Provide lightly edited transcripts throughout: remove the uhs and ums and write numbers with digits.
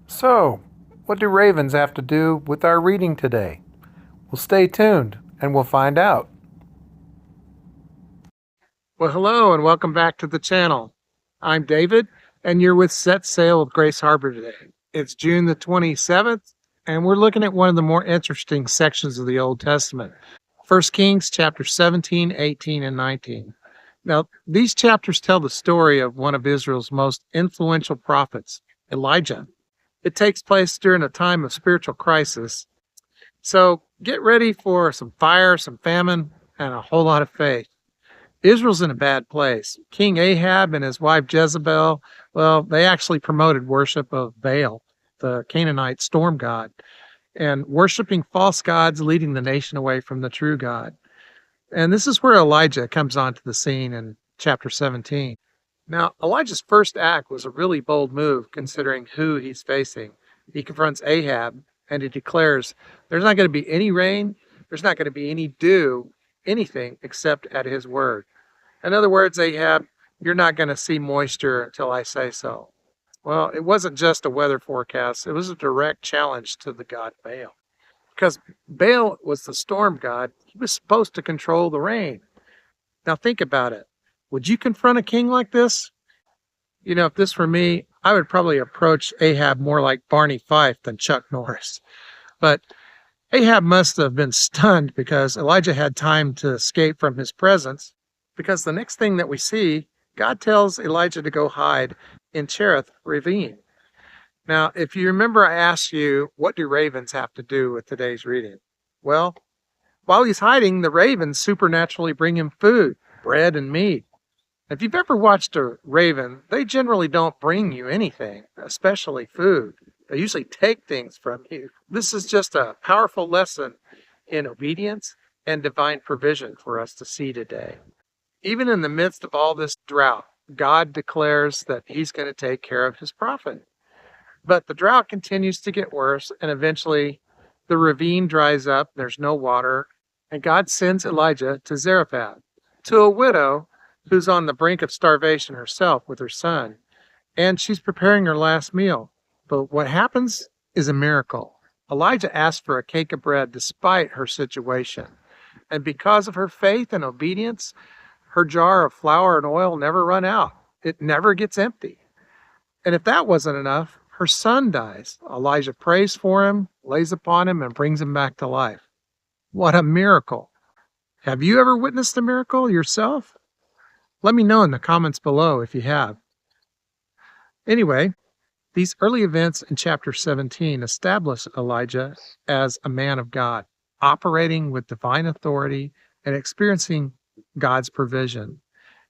So, what do ravens have to do with our reading today? Well, stay tuned and we'll find out. Well, hello and welcome back to the channel. I'm David and you're with Set Sail with Grace Harbor today. It's June the 27th and we're looking at one of the more interesting sections of the Old Testament. 1 Kings chapter 17, 18, and 19. Now, these chapters tell the story of one of Israel's most influential prophets, Elijah. It takes place during a time of spiritual crisis. So get ready for some fire, some famine, and a whole lot of faith. Israel's in a bad place. King Ahab and his wife Jezebel, well, they actually promoted worship of Baal, the Canaanite storm god, and worshiping false gods, leading the nation away from the true God. And this is where Elijah comes onto the scene in chapter 17. Now, Elijah's first act was a really bold move considering who he's facing. He confronts Ahab and he declares there's not going to be any rain, there's not going to be any dew, anything except at his word. In other words, Ahab, you're not going to see moisture until I say so. Well, it wasn't just a weather forecast, it was a direct challenge to the god Baal. Because Baal was the storm god, he was supposed to control the rain. Now think about it. Would you confront a king like this? You know, if this were me, I would probably approach Ahab more like Barney Fife than Chuck Norris. But Ahab must have been stunned because Elijah had time to escape from his presence. Because the next thing that we see, God tells Elijah to go hide in Cherith Ravine. Now, if you remember, I asked you, what do ravens have to do with today's reading? Well, while he's hiding, the ravens supernaturally bring him food, bread and meat. If you've ever watched a raven, they generally don't bring you anything, especially food. They usually take things from you. This is just a powerful lesson in obedience and divine provision for us to see today. Even in the midst of all this drought, God declares that he's going to take care of his prophet. But the drought continues to get worse, and eventually the ravine dries up, there's no water, and God sends Elijah to Zarephath, to a widow who's on the brink of starvation herself with her son, and she's preparing her last meal. But what happens is a miracle. Elijah asks for a cake of bread despite her situation, and because of her faith and obedience, her jar of flour and oil never run out. It never gets empty. And if that wasn't enough, her son dies. Elijah prays for him, lays upon him, and brings him back to life. What a miracle. Have you ever witnessed a miracle yourself? Let me know in the comments below if you have. Anyway, these early events in chapter 17 establish Elijah as a man of God, operating with divine authority and experiencing God's provision.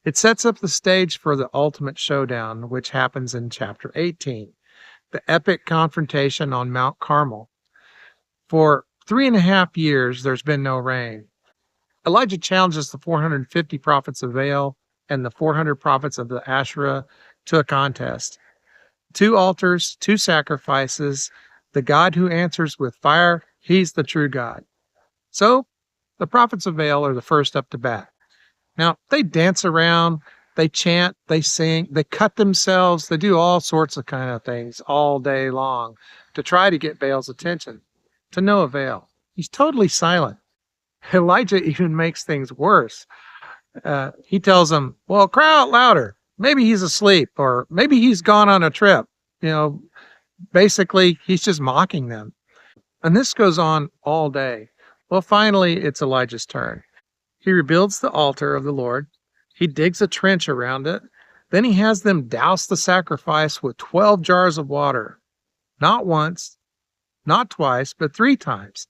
It sets up the stage for the ultimate showdown, which happens in chapter 18, the epic confrontation on Mount Carmel. For 3.5 years, there's been no rain. Elijah challenges the 450 prophets of Baal and the 400 prophets of the Asherah to a contest. 2 altars, 2 sacrifices, the God who answers with fire, he's the true God. So, the prophets of Baal are the first up to bat. Now, they dance around, they chant, they sing, they cut themselves, they do all sorts of kind of things all day long to try to get Baal's attention. To no avail. He's totally silent. Elijah even makes things worse. He tells them, well, cry out louder. Maybe he's asleep or maybe he's gone on a trip. You know, basically, he's just mocking them. And this goes on all day. Well, finally, it's Elijah's turn. He rebuilds the altar of the Lord. He digs a trench around it. Then he has them douse the sacrifice with 12 jars of water. Not once, not twice, but 3 times.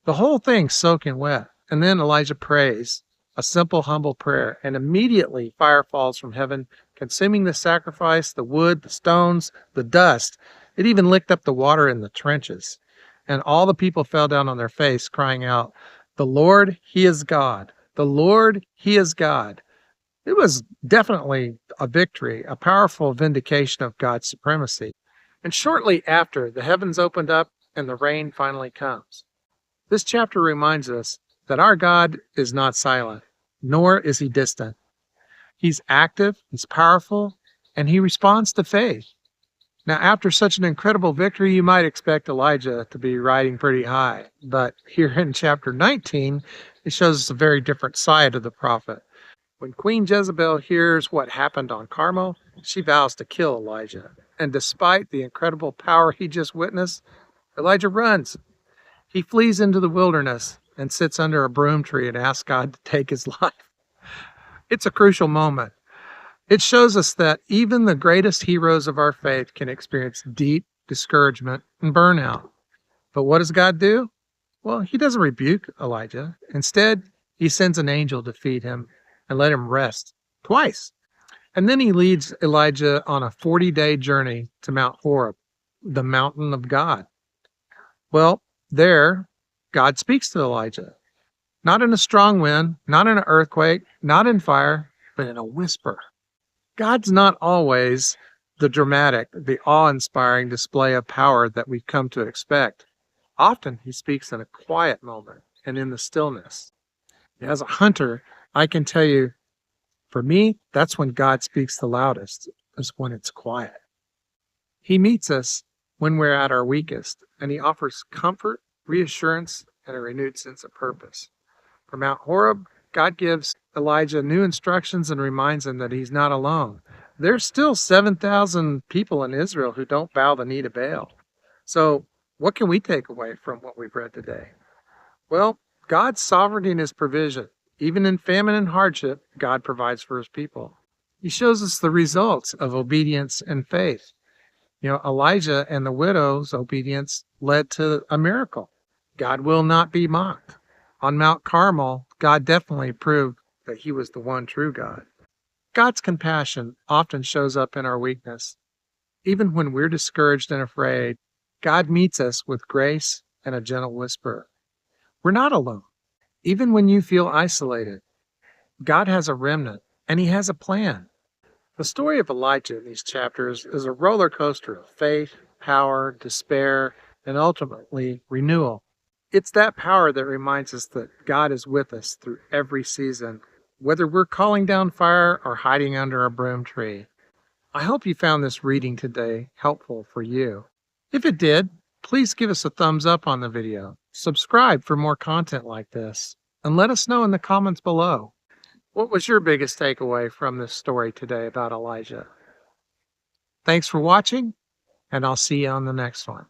The whole thing's soaking wet. And then Elijah prays, a simple, humble prayer, and immediately fire falls from heaven, consuming the sacrifice, the wood, the stones, the dust. It even licked up the water in the trenches. And all the people fell down on their face, crying out, "The Lord, He is God. The Lord, He is God." It was definitely a victory, a powerful vindication of God's supremacy. And shortly after, the heavens opened up and the rain finally comes. This chapter reminds us that our God is not silent, nor is he distant. He's active, he's powerful, and he responds to faith. Now, after such an incredible victory, you might expect Elijah to be riding pretty high. But here in chapter 19, it shows us a very different side of the prophet. When Queen Jezebel hears what happened on Carmel, she vows to kill Elijah. And despite the incredible power he just witnessed, Elijah runs. He flees into the wilderness and sits under a broom tree and asks God to take his life. It's a crucial moment. It shows us that even the greatest heroes of our faith can experience deep discouragement and burnout. But what does God do? Well, he doesn't rebuke Elijah. Instead, he sends an angel to feed him and let him rest twice. And then he leads Elijah on a 40-day journey to Mount Horeb, the mountain of God. Well, there, God speaks to Elijah. Not in a strong wind, not in an earthquake, not in fire, but in a whisper. God's not always the dramatic, the awe-inspiring display of power that we've come to expect. Often he speaks in a quiet moment and in the stillness. As a hunter, I can tell you, for me, that's when God speaks the loudest, is when it's quiet. He meets us when we're at our weakest, and he offers comfort, reassurance, and a renewed sense of purpose. From Mount Horeb, God gives Elijah new instructions and reminds him that he's not alone. There's still 7,000 people in Israel who don't bow the knee to Baal. So what can we take away from what we've read today? Well, God's sovereignty and his provision. Even in famine and hardship, God provides for his people. He shows us the results of obedience and faith. Elijah and the widow's obedience led to a miracle. God will not be mocked. On Mount Carmel, God definitely proved that he was the one true God. God's compassion often shows up in our weakness. Even when we're discouraged and afraid, God meets us with grace and a gentle whisper. We're not alone. Even when you feel isolated, God has a remnant and he has a plan. The story of Elijah in these chapters is a roller coaster of faith, power, despair, and ultimately renewal. It's that power that reminds us that God is with us through every season, whether we're calling down fire or hiding under a broom tree. I hope you found this reading today helpful for you. If it did, please give us a thumbs up on the video, subscribe for more content like this, and let us know in the comments below. What was your biggest takeaway from this story today about Elijah? Thanks for watching, and I'll see you on the next one.